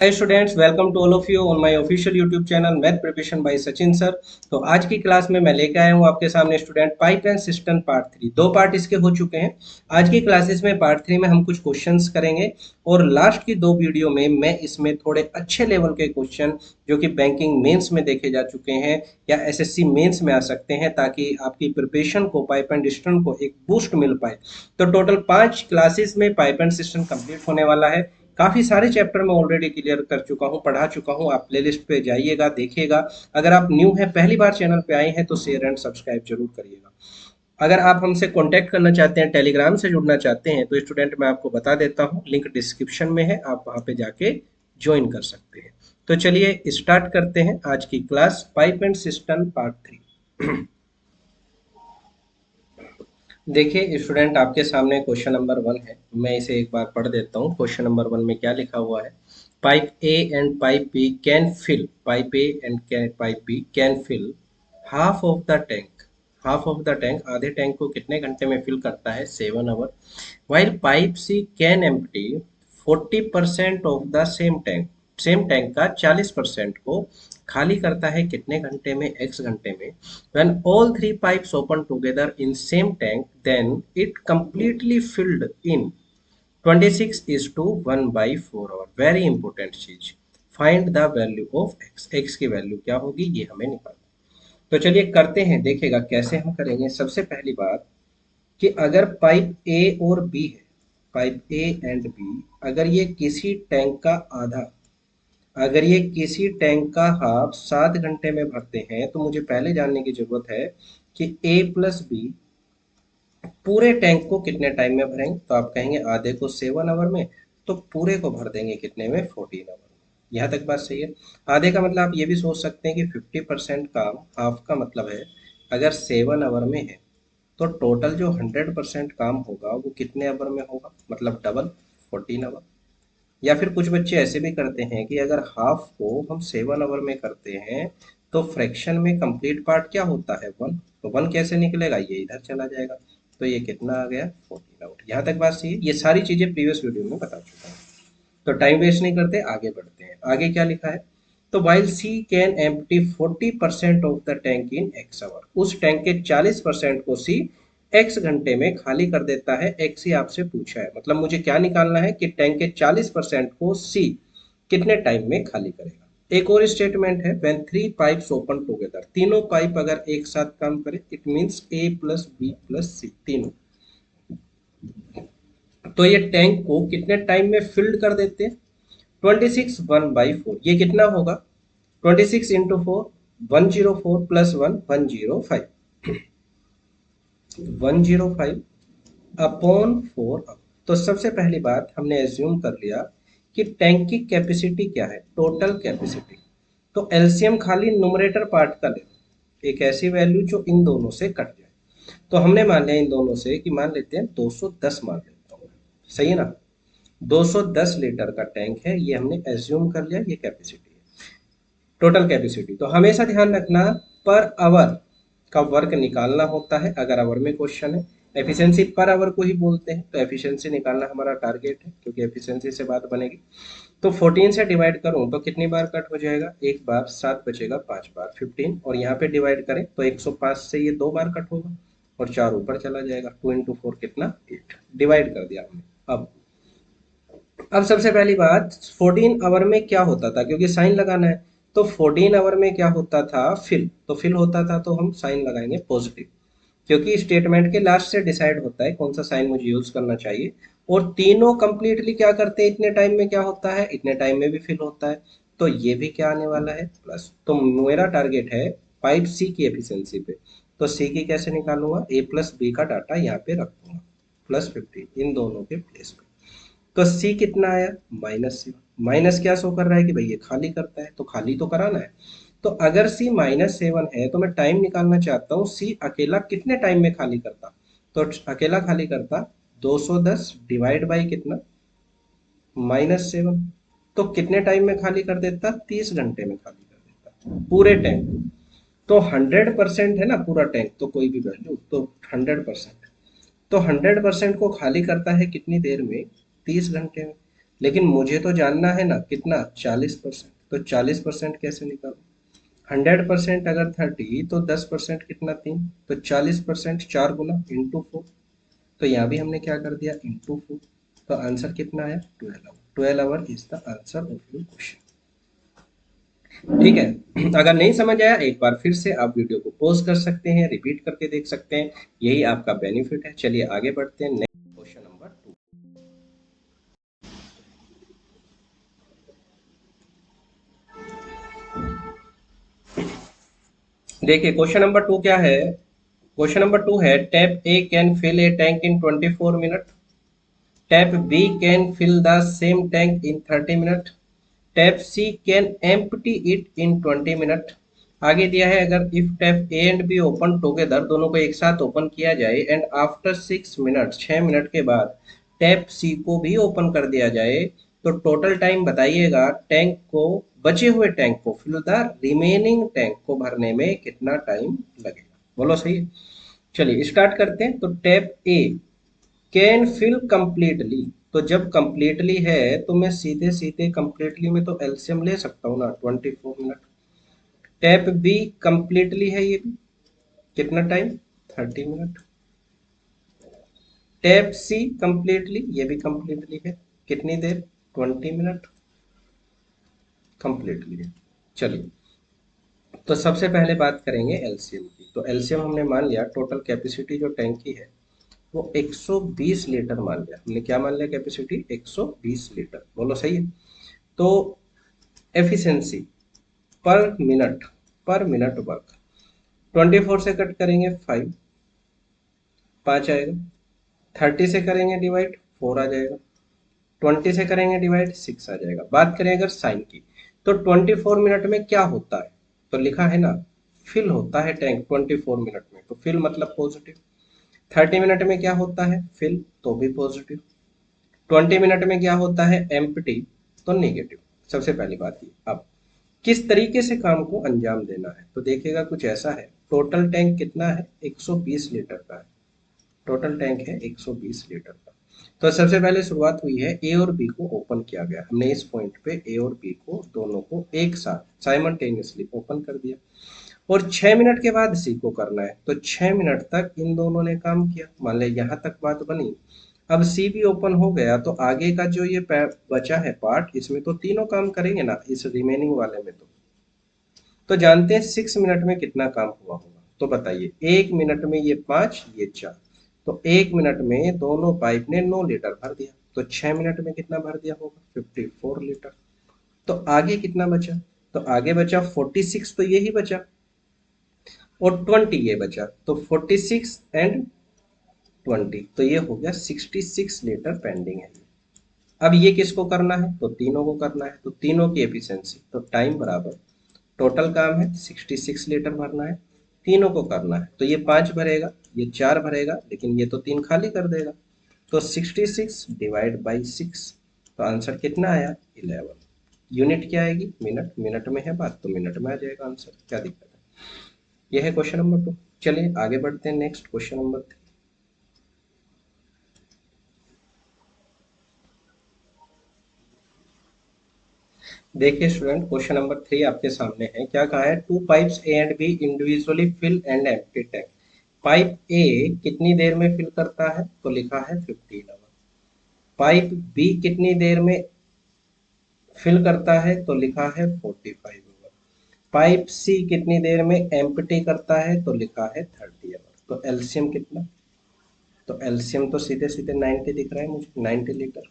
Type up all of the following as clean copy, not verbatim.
Hi students, welcome to all of you on my official YouTube channel math preparation by Sachin sir. तो आज की class में मैं लेकर आया हूँ आपके सामने student pipe and system part 3। दो पार्ट इसके हो चुके हैं। आज की क्लासेस में पार्ट 3 में हम कुछ क्वेश्चंस करेंगे और लास्ट की दो वीडियो में मैं इसमें थोड़े अच्छे लेवल के क्वेश्चन जो कि बैंकिंग मेंस में देखे जा चुके हैं या एसएससी मेंस में आ सकते हैं, ताकि आपकी प्रिपरेशन को पाइप एंड सिस्टम को एक बूस्ट मिल पाए। तो टोटल 5 क्लासेस में पाइप एंड सिस्टम कंप्लीट होने वाला है। काफी सारे चैप्टर मैं ऑलरेडी क्लियर कर चुका हूँ, पढ़ा चुका हूँ। आप प्लेलिस्ट पे जाइएगा, देखिएगा। अगर आप न्यू हैं, पहली बार चैनल पे आए हैं, तो शेयर एंड सब्सक्राइब जरूर करिएगा। अगर आप हमसे कांटेक्ट करना चाहते हैं, टेलीग्राम से जुड़ना चाहते हैं, तो स्टूडेंट मैं आपको बता देता हूँ, लिंक डिस्क्रिप्शन में है, आप वहाँ पे जाके ज्वाइन कर सकते हैं। तो चलिए स्टार्ट करते हैं आज की class, pipe and system part 3। देखिए स्टूडेंट, आपके सामने क्वेश्चन नंबर 1 है। मैं इसे एक बार पढ़ देता हूँ। क्वेश्चन नंबर 1 में क्या लिखा हुआ है? Pipe A and pipe B can fill, pipe A and pipe B can fill half of the tank. Half of the tank, आधे टैंक को कितने घंटे में फिल करता है? 7 hour. while pipe C can empty 40% of the same tank का 40% को खाली करता है कितने घंटे में? x घंटे में। when all three pipes open together in same tank, then it completely filled in 26 is to 1 by 4 hour। Very important चीज, find the value of x। x की वैल्यू क्या होगी, ये हमें निकालना। तो चलिए करते हैं, देखिएगा कैसे हम करेंगे। सबसे पहली बात कि अगर पाइप ए और बी है, पाइप ए एंड बी, अगर ये किसी टैंक का आधा, अगर ये किसी टैंक का हाफ 7 घंटे में भरते हैं, तो मुझे पहले जानने की जरूरत है कि ए प्लस बी पूरे टैंक को कितने टाइम में भरेंगे। तो आप कहेंगे आधे को 7 आवर में, तो पूरे को भर देंगे कितने में? 14 आवर में। यहाँ तक बात सही है। आधे का मतलब आप ये भी सोच सकते हैं कि 50% काम, हाफ का मतलब है अगर 7 आवर में है, तो टोटल जो 100% काम होगा वो कितने आवर में होगा, मतलब डबल, 14 आवर। या फिर कुछ बच्चे ऐसे भी करते हैं कि अगर हाफ को हम 7 आवर में करते हैं, तो फ्रैक्शन में कंप्लीट पार्ट क्या होता है? 1। तो 1 कैसे निकलेगा? ये इधर चला जाएगा। तो ये कितना आ गया? 14 आवर। यहाँ तक बात सही है। ये सारी चीजें प्रीवियस वीडियो में बता चुका हूँ। तो टाइम वेस्ट नहीं करते, आगे बढ़ते हैं। आगे क्या लिखा है? तो while C can empty 40% of the tank in X hour, उस टैंक के 40% को C X घंटे में खाली कर देता है। X ही आपसे पूछा है, मतलब मुझे क्या निकालना है कि टैंक के 40% को C कितने टाइम में खाली करेगा। एक और स्टेटमेंट है, when three pipes open together, तीनों पाइप अगर एक साथ काम करे, it means A plus B plus C तीनों, तो ये टैंक को कितने टाइम में फिल्ड कर देते हैं? 26 1/4। ये कितना होगा? 26 इंटू 4, 104 प्लस 1, 105, 105 अपॉन 4। तो सबसे पहली बात हमने एज्यूम कर लिया कि टैंक की कैपेसिटी क्या है, टोटल कैपेसिटी। तो एलसीएम खाली न्यूमरेटर पार्ट का ले, एक ऐसी वैल्यू जो इन दोनों से कट जाए। तो हमने मान लिया इन दोनों से कि मान लेते हैं 210 मान लेता हूँ, सही है ना? 210 लीटर का टैंक है, ये हमने एज्यूम कर लिया, ये कैपेसिटी है, टोटल कैपेसिटी। तो हमेशा ध्यान रखना, पर आवर का वर्क निकालना होता है अगर आवर में क्वेश्चन है। एफिशिएंसी पर आवर को ही बोलते हैं, तो एफिशिएंसी निकालना हमारा टारगेट है, क्योंकि एफिशिएंसी से बात बनेगी। तो 14 से डिवाइड करूं तो कितनी बार कट हो जाएगा? एक बार, 7 बचेगा, 5 बार 15। और यहाँ पे डिवाइड करें तो 105 से ये 2 बार कट होगा और 4 ऊपर चला जाएगा। 2 इंटू 4 कितना? 8। डिवाइड कर दिया हमने। अब सबसे पहली बात, 14 आवर में क्या होता था, क्योंकि साइन लगाना है। तो 14 आवर में क्या होता था? फिल। तो फिल होता था, तो हम साइन लगाएंगे पॉजिटिव, क्योंकि स्टेटमेंट के लास्ट से डिसाइड होता है कौन सा साइन मुझे यूज करना चाहिए। और तीनों कंप्लीटली क्या करते हैं, इतने टाइम में क्या होता है, इतने टाइम में भी फिल होता है। तो ये भी क्या आने वाला है? प्लस। तो मेरा टारगेट है पाइप सी की एफिशिएंसी पे। तो सी की कैसे निकालूंगा? ए प्लस बी का डाटा यहाँ पे रख दूंगा, +15 इन दोनों के प्लेस पे। तो सी कितना आया? -7। माइनस क्या शो कर रहा है कि भाई ये खाली करता है, तो खाली तो कराना है। तो अगर सी -7 है, तो मैं टाइम निकालना चाहता हूँ सी अकेला कितने टाइम में खाली करता। तो अकेला खाली करता 210 डिवाइड बाई कितना? -7। तो कितने टाइम में खाली कर देता? 30 घंटे में खाली कर देता पूरे टैंक। तो 100% है ना पूरा टैंक, तो कोई भी वैल्यू, तो 100%। तो 100% को खाली करता है कितनी देर में? 30 घंटे में। लेकिन मुझे तो जानना है ना कितना, 40%। तो 40% कैसे निकालूं? 100% अगर 30 तो 10% कितना, 3। तो 40% 4 गुना इंटू 4। तो यहाँ भी हमने क्या कर दिया, इंटू 4। तो आंसर कितना आया, 12 hour. 12 hour is the answer of your question. ठीक है। अगर नहीं समझ आया, एक बार फिर से आप वीडियो को पॉज कर सकते हैं, रिपीट करके देख सकते हैं, यही आपका बेनिफिट है। चलिए आगे बढ़ते हैं नेक्स्ट क्वेश्चन नंबर 2। देखिए क्वेश्चन नंबर 2 क्या है। क्वेश्चन नंबर 2 है, tap A can fill a tank in 24 minute, tap B can fill the same tank in 30 minute, tap C can empty it in 20 minute. आगे दिया है, अगर if tap A and B open together, दोनों को एक साथ open किया जाए, एंड आफ्टर 6 मिनट, 6 मिनट के बाद टैप सी को भी ओपन कर दिया जाए, तो टोटल टाइम बताइएगा टैंक को, बचे हुए टैंक को, फिल द रिमेनिंग टैंक को भरने में कितना टाइम लगेगा। बोलो सही है। चलिए स्टार्ट करते हैं। तो tap A can fill completely, तो जब कंप्लीटली है तो मैं सीधे सीधे कंप्लीटली में तो एलसीएम ले सकता हूँ ना, 24 मिनट। टैप बी कंप्लीटली है, ये भी कितना टाइम, 30 मिनट। टैप सी कंप्लीटली, ये भी कंप्लीटली है, कितनी देर, 20 मिनट कंप्लीटली है। चलिए तो सबसे पहले बात करेंगे एलसीएम की। तो एलसीएम हमने मान लिया, टोटल कैपेसिटी जो टैंक की है वो 120 लीटर मान लिया हमने। क्या मान लिया, कैपेसिटी 120 लीटर। बोलो सही है। तो एफिशिएंसी पर मिनट वर्क, 24 से कट करेंगे 5, 5 आएगा। 30 से करेंगे डिवाइड, 4 आ जाएगा। 20 से करेंगे डिवाइड, 6 आ जाएगा। बात करें अगर साइन की, तो 24 मिनट में क्या होता है, तो लिखा है ना, फिल होता है टैंक 24 मिनट में, तो फिल मतलब पॉजिटिव। 30 मिनट में क्या होता है, फिल, तो भी पॉजिटिव। 20 मिनट में क्या होता है, एम्प्टी, तो नेगेटिव। सबसे पहली बात ये। अब किस तरीके से काम को अंजाम देना है, तो देखिएगा कुछ ऐसा है। टोटल टैंक कितना है, 120 लीटर का है। टोटल टैंक है 120 लीटर का। तो सबसे पहले शुरुआत हुई है, ए और बी को ओपन किया गया। हमने इस पॉइंट पे ए और बी को दोनों को एक साथ साइमल्टेनियसली ओपन कर दिया। और 6 मिनट के बाद सी को करना है, तो 6 मिनट तक इन दोनों ने काम किया। मान लिया यहाँ तक बात बनी। अब सी भी ओपन हो गया, तो आगे का जो ये बचा है पार्ट, इसमें तो तीनों काम करेंगे ना, इस रिमेनिंग वाले में। तो जानते हैं 6 मिनट में कितना काम हुआ होगा। तो बताइए, 1 मिनट में ये 5, ये 4, तो 1 मिनट में दोनों पाइप ने 9 लीटर भर दिया। तो 6 मिनट में कितना भर दिया होगा, 54 लीटर। तो आगे कितना बचा, तो आगे बचा 46, तो यही बचा, और 20 ये बचा, तो 46 एंड 20, तो ये हो गया 66 लीटर पेंडिंग है। अब ये किसको करना है, तो तीनों को करना है। तो तीनों की एफिशिएंसी, तो टाइम बराबर, टोटल काम है 66 लीटर भरना है, तीनों को करना है। तो ये 5 भरेगा, ये 4 भरेगा, लेकिन ये तो 3 खाली कर देगा। तो 66 डिवाइड बाई 6, तो आंसर कितना आया, 11। यूनिट क्या आएगी, मिनट। मिनट में है बात, तो मिनट में आ जाएगा आंसर, क्या दिक्कत है। यह है क्वेश्चन नंबर 2। चलिए आगे बढ़ते हैं नेक्स्ट क्वेश्चन नंबर 3। देखिए स्टूडेंट, क्वेश्चन नंबर 3 आपके सामने है। क्या कहा है, two pipes A and B individually fill and empty tank. Pipe A कितनी देर में फिल करता है, तो लिखा है 15 आवर। पाइप बी कितनी देर में फिल करता है, तो लिखा है 45 आवर। पाइप सी कितनी देर में एम्प्टी करता है, तो लिखा है 30 आवर। तो एलसीएम कितना, तो एलसीएम तो सीधे सीधे 90 दिख रहा है मुझे, 90 लीटर।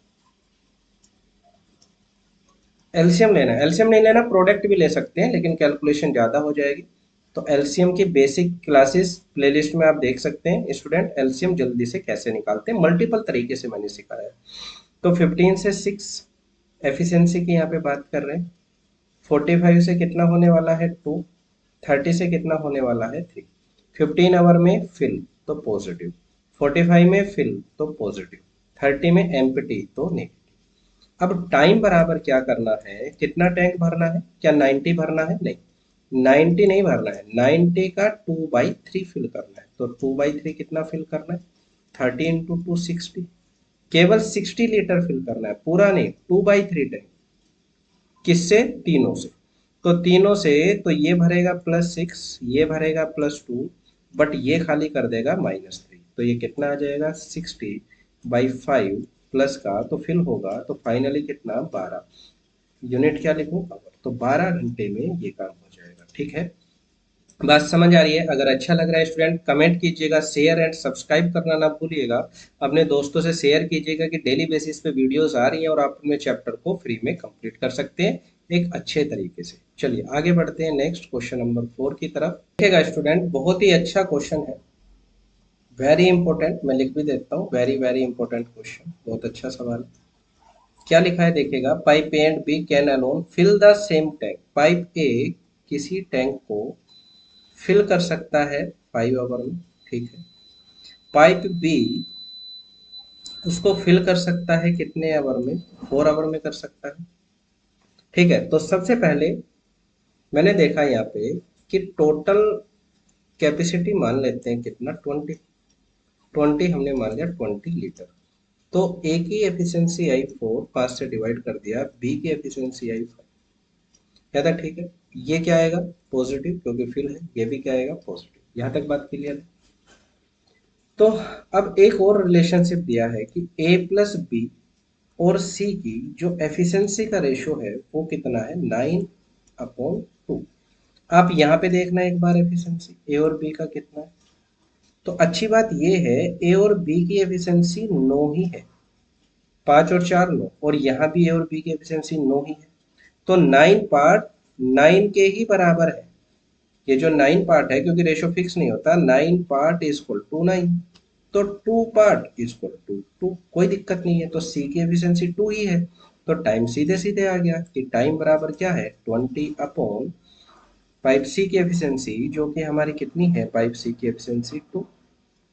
एलसीएम लेना है, एलसीएम नहीं लेना, प्रोडक्ट भी ले सकते हैं, लेकिन कैलकुलेशन ज़्यादा हो जाएगी। तो एलसीएम की बेसिक क्लासेस प्लेलिस्ट में आप देख सकते हैं स्टूडेंट, एलसीएम जल्दी से कैसे निकालते हैं, मल्टीपल तरीके से मैंने सिखाया है। तो 15 से 6 एफिशिएंसी की यहाँ पे बात कर रहे हैं। 45 से कितना होने वाला है, 2। 30 से कितना होने वाला है, 3। 15 आवर में फिल, तो पॉजिटिव। 45 में फिल, तो पॉजिटिव। 30 में एम्प्टी, तो नेगेटिव। अब टाइम बराबर क्या करना है, कितना टैंक भरना है, क्या 90 भरना है, नहीं 90 नहीं भरना है, 90 का 2/3 फिल करना है। तो 2/3 कितना फिल करना है, 30 इंटू 2, 60। केवल 60 लीटर फिल करना है, पूरा नहीं, 2/3 टैंक। किससे? तीनों से। तो तीनों से तो ये भरेगा +6, ये भरेगा +2, बट ये खाली कर देगा -3। तो ये कितना आ जाएगा? 60/5 प्लस का तो फिल होगा, तो फाइनली कितना? 12। यूनिट क्या लिखूं? आवर। तो 12 घंटे में ये काम हो जाएगा। ठीक है, बात समझ आ रही है? अगर अच्छा लग रहा है स्टूडेंट, कमेंट कीजिएगा, शेयर एंड सब्सक्राइब करना ना भूलिएगा। अपने दोस्तों से शेयर कीजिएगा कि डेली बेसिस पे वीडियोस आ रही हैं और आप अपने चैप्टर को फ्री में कंप्लीट कर सकते हैं एक अच्छे तरीके से। चलिए आगे बढ़ते हैं नेक्स्ट क्वेश्चन नंबर 4 की तरफ। देखिएगा स्टूडेंट, बहुत ही अच्छा क्वेश्चन है, वेरी इंपॉर्टेंट। मैं लिख भी देता हूँ, वेरी वेरी इंपॉर्टेंट क्वेश्चन, बहुत अच्छा सवाल है। क्या लिखा है देखिएगा, pipe A and B can alone fill the same tank. Pipe A किसी टैंक को फिल कर सकता है 5 आवर में, ठीक है। पाइप बी उसको फिल कर सकता है कितने आवर में? 4 आवर में कर सकता है, ठीक है। तो सबसे पहले मैंने देखा यहाँ पे कि टोटल कैपेसिटी मान लेते हैं कितना, 20 हमने मान लिया 20 लीटर। तो ए की एफिशिएंसी आई 4, 5 से डिवाइड कर दिया, बी की एफिशिएंसी आई 5, क्या था? ठीक है। ये क्या आएगा? पॉजिटिव, क्योंकि फिल है। ये भी क्या आएगा? पॉजिटिव। यहाँ तक बात क्लियर है? तो अब एक और रिलेशनशिप दिया है कि ए प्लस बी और सी की जो एफिशिएंसी का रेशो है वो कितना है? 9/2। आप यहाँ पे देखना एक बार एफिशिएंसी ए और बी का कितना है। तो अच्छी बात ये है, ए और बी की एफिशिएंसी 9 ही है, 5 और 4 9, और यहाँ भी ए और बी की एफिशिएंसी 9 ही है। तो 9 पार्ट 9 के ही बराबर है। ये जो 9 पार्ट है, क्योंकि रेशो फिक्स नहीं होता, 9 पार्ट इज इक्वल टू 9, तो 2 पार्ट इज इक्वल टू 2, कोई दिक्कत नहीं है। तो सी की एफिशिएंसी 2 ही है, तो टाइम सीधे सीधे आ गया कि टाइम बराबर क्या है? 20/, पाइप सी की एफिशिएंसी जो कि हमारी कितनी है? पाइप सी की एफिशिएंसी 2,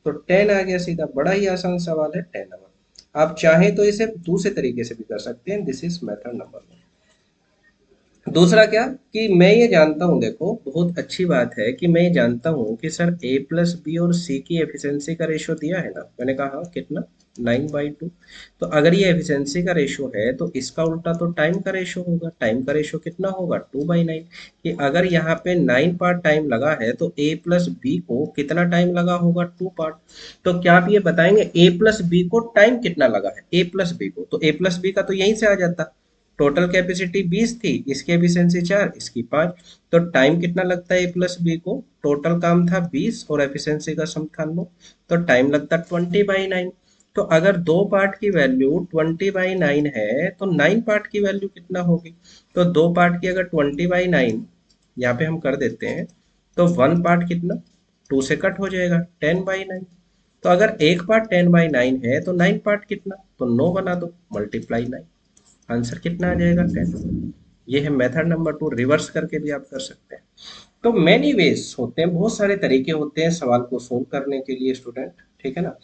तो 10 आ गया सीधा। बड़ा ही आसान सवाल है, 10 आवर। आप चाहें तो इसे दूसरे तरीके से भी कर सकते हैं। This is method number 1। दूसरा क्या कि मैं ये जानता हूँ, देखो बहुत अच्छी बात है कि मैं ये जानता हूँ कि सर ए प्लस बी और सी की एफिशिएंसी का रेशो दिया है ना। मैंने कहा हाँ, कितना? 9/2। तो अगर ये एफिशिएंसी का रेशो है तो इसका उल्टा तो टाइम का रेशो होगा। टाइम का रेशो कितना होगा? 2/9। कि अगर यहाँ पे 9 पार्ट टाइम लगा है तो ए प्लस बी को कितना टाइम लगा होगा? 2 पार्ट। तो क्या आप ये बताएंगे ए प्लस बी को टाइम कितना लगा है? ए प्लस बी को, तो ए प्लस बी का तो यहीं से आ जाता। टोटल कैपेसिटी 20 थी, इसकी एफिशिएंसी 4, इसकी 5, तो टाइम कितना लगता है ए प्लस बी को? टोटल काम था 20 और एफिशिएंसी का सम था 9, तो टाइम लगता 20/9। तो अगर दो पार्ट की वैल्यू 20/9 है तो 9 पार्ट की वैल्यू कितना होगी? तो दो पार्ट की अगर 20/9 यहाँ पे हम कर देते हैं, तो वन पार्ट कितना? 2 से कट हो जाएगा, 10/9। तो अगर एक पार्ट 10/9 है तो 9 पार्ट कितना? तो 9 बना दो, मल्टीप्लाई 9, आंसर कितना आ जाएगा? 10। ये है मेथड नंबर 2, रिवर्स करके भी आप कर सकते हैं। तो मैनी वेज होते हैं, बहुत सारे तरीके होते हैं सवाल को सोल्व करने के लिए स्टूडेंट, ठीक है ना।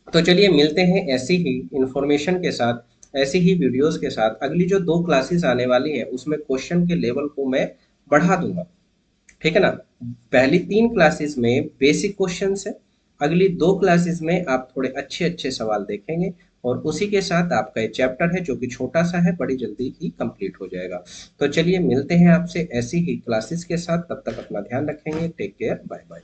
तो चलिए मिलते हैं ऐसी ही इंफॉर्मेशन के साथ, ऐसी ही वीडियोस के साथ। अगली जो 2 क्लासेस आने वाली है उसमें क्वेश्चन के लेवल को मैं बढ़ा दूंगा, ठीक है ना। पहली 3 क्लासेस में बेसिक क्वेश्चंस है, अगली 2 क्लासेस में आप थोड़े अच्छे अच्छे सवाल देखेंगे, और उसी के साथ आपका एक चैप्टर है जो कि छोटा सा है, बड़ी जल्दी ही कंप्लीट हो जाएगा। तो चलिए मिलते हैं आपसे ऐसी ही क्लासेस के साथ, तब तक अपना ध्यान रखेंगे। Take care, bye bye.